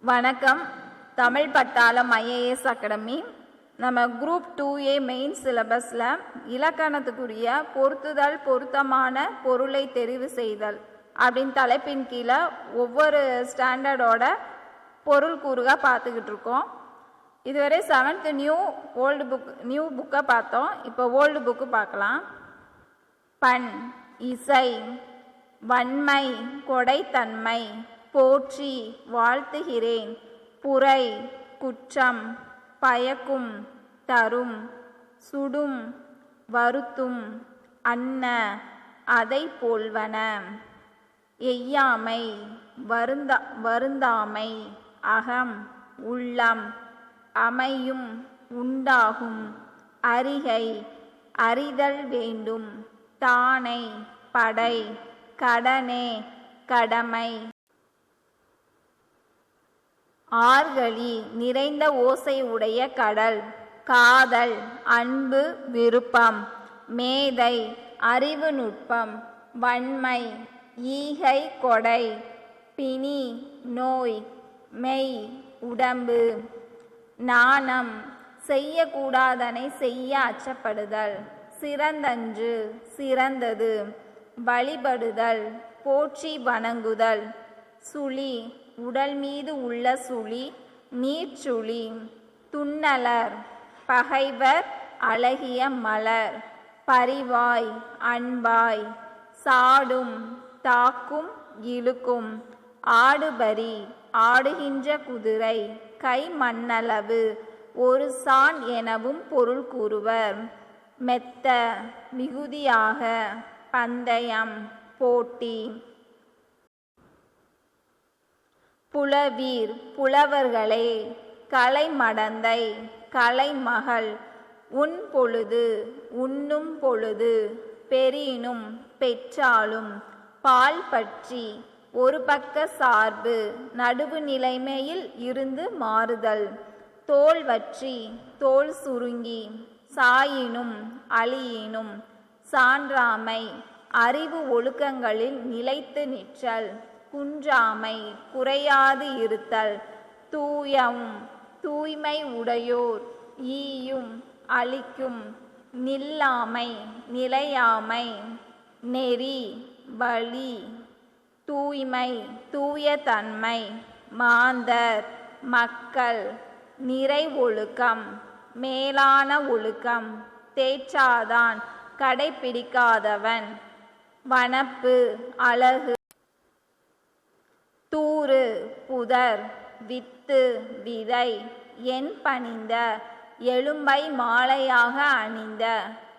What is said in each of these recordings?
வணக்கம். தமிழ் பட்டாளம் IAS academy. நம்ம குரூப் 2A மெயின் சிலபஸில் இலக்கணத்துக்குரிய பொருத்துதல் பொருத்தமான பொருளை தெரிவு செய்தல் அப்படின்னு தலைப்பின் கீழே ஒவ்வொரு ஸ்டாண்டர்டோட பொருள் கூறுக பார்த்துக்கிட்டு இருக்கோம். இதுவரை 7th நியூ புக்கை பார்த்தோம். இப்போ ஓல்டு புக்கு பார்க்கலாம். பண், இசை, வன்மை, கொடைத்தன்மை, போற்றி, வாழ்த்துகிறேன், புரை, குற்றம், பயக்கும், தரும், சுடும், வருத்தும், அன்ன, அதை போல்வன, எய்யாமை, வருந்தாமை, அகம், உள்ளம், அமையும், உண்டாகும், அறிகை, அறிதல் வேண்டும், தானை, படை, கடனே, கடமை, ஆர்கழி, நிறைந்த ஓசை உடைய கடல், காதல், அன்பு, விருப்பம், மேதை, அறிவு நுட்பம், வன்மை, ஈகை, கொடை, பிணி, நோய், மெய், உடம்பு, நாணம், செய்யக்கூடாதனை செய்ய அச்சப்படுதல், சிறந்தன்று, சிறந்தது, வழிபடுதல், போற்றி வணங்குதல், சுழி, உடல் மீது உள்ள சுழி, நீர்ச்சுழி, துன்னலர், பகைவர், அழகிய மலர், பரிவாய், அன்பாய், சாடும், தாக்கும், இழுக்கும், ஆடுபரி, ஆடுகின்ற குதிரை, கை மண்ணளவு, ஒரு சான் எனவும் பொருள் கூறுவர். மெத்த, மிகுதியாக, பந்தயம், போட்டி. புலவீர், புலவர்களே, கலைமடந்தை, கலைமகள், உன் பொழுது, உண்ணும் பொழுது, பெறினும், பெற்றாலும், பால் பற்றி, ஒரு பக்க சார்பு, நடுவு நிலைமையில் இருந்து மாறுதல், தோல் வற்றி, தோல் சுருங்கி, சாயினும், அழியினும், சான்றாமை, அறிவு ஒழுக்கங்களில் நிலைத்து நிற்றல், குன்றாமை, குறையாது இருத்தல், தூயம், தூய்மை உடையோர், ஈயும், அளிக்கும், நில்லாமை, நிலையாமை, நெறி, வழி, தூய்மை, தூய தன்மை, மாந்தர், மக்கள், நிறை ஒழுக்கம், மேலான ஒழுக்கம், தேற்றாதான், கடைப்பிடிக்காதவன், வனப்பு, அழகு, தூறு, புதர், வித்து, விதை, என் பணிந்த, எலும்பை மாலையாக அணிந்த,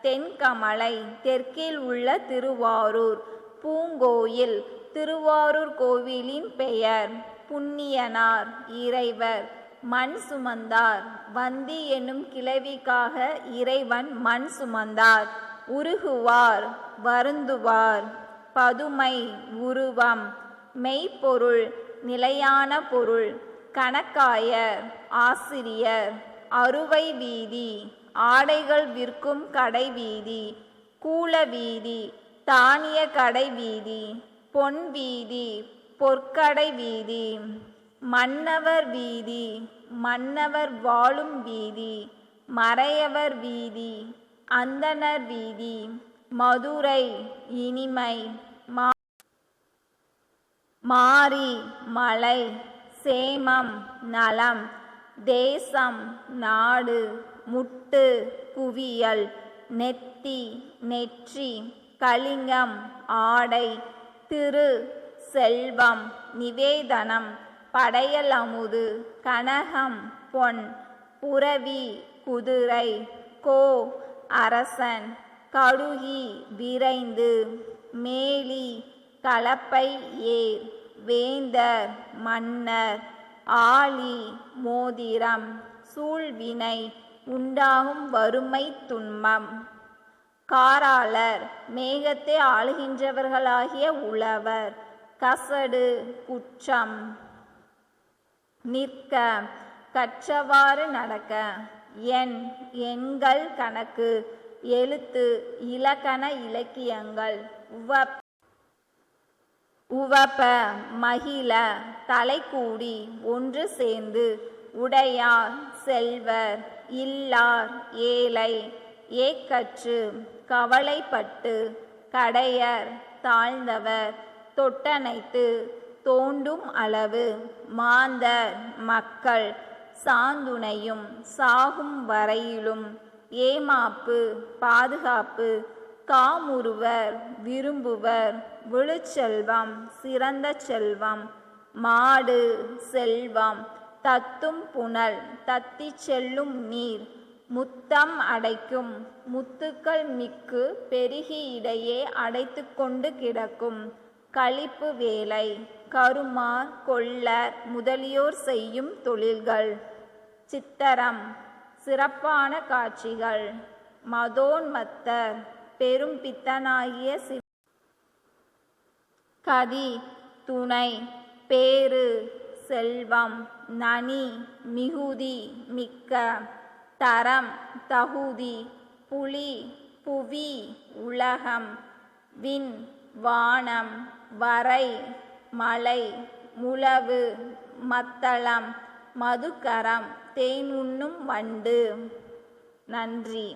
தென்கமலை, தெற்கில் உள்ள திருவாரூர், பூங்கோயில், திருவாரூர் கோவிலின் பெயர், புண்ணியனார், இறைவர், மண் சுமந்தார், வந்தி என்னும் கிளவிக்காக இறைவன் மண் சுமந்தார், உருகுவார், வருந்துவார், பதுமை, உருவம், மெய்ப்பொருள், நிலையான பொருள், கணக்காயர், ஆசிரியர், அறுவை வீதி, ஆடைகள் விற்கும் கடை வீதி, கூல வீதி, தானிய கடை வீதி, பொன் வீதி, பொற்கடை வீதி, மன்னவர் வீதி, மன்னவர் வாழும் வீதி, மறையவர் வீதி, அந்தணர் வீதி, மதுரை, இனிமை, மாரி, மலை, சேமம், நலம், தேசம், நாடு, முட்டு, குவியல், நெத்தி, நெற்றி, கலிங்கம், ஆடை, திரு, செல்வம், நிவேதனம், படையல் அமுது, கனகம், பொன், புரவி, குதிரை, கோ, அரசன், கடுகி, விரைந்து, மேலி, கலப்பை, ஏர், வேந்தர், மன்னர், ஆழி, மோதிரம், சூழ்வினை, உண்டாகும் வறுமை, துன்பம், காராளர், மேகத்தை ஆளுகின்றவர்களாகிய உழவர், கசடு, குற்றம், நிற்க, கற்றவாறு நடக்க, எண்கள், கணக்கு, எழுத்து, இலக்கண இலக்கியங்கள், உவப்ப, மகிழ, தலைக்கூடி ஒன்று சேர்ந்து உடையார் செல்வர் இல்லார் ஏழை ஏக்கற்று கவலைப்பட்டு கடையர் தாழ்ந்தவர் தொட்டனைத்து தோண்டும் அளவு மாந்தர் மக்கள் சாந்துணையும் சாகும் வரையிலும் ஏமாப்பு பாதுகாப்பு காமுறுவர் விரும்புவர் விழுச்செல்வம் சிறந்த செல்வம் மாடு செல்வம் தத்தும் புனல் தத்தி செல்லும் நீர் முத்தம் அடைக்கும் முத்துக்கள் மிக்கு பெருகி இடையே அடைத்து கொண்டு கிடக்கும் களிப்பு வேலை கருமார் கொள்ளர் முதலியோர் செய்யும் தொழில்கள் சித்தரம் சிறப்பான காட்சிகள் மதோன்மத்தர் பெரும் பித்தனாகிய கதி துணை பேறு செல்வம் நனி மிகுதி மிக்க தரம் தகுதி புலி புவி உலகம் விண் வானம் வரை மலை முழவு மத்தளம் மதுக்கரம் தேன் உண்ணும் வண்டு. நன்றி.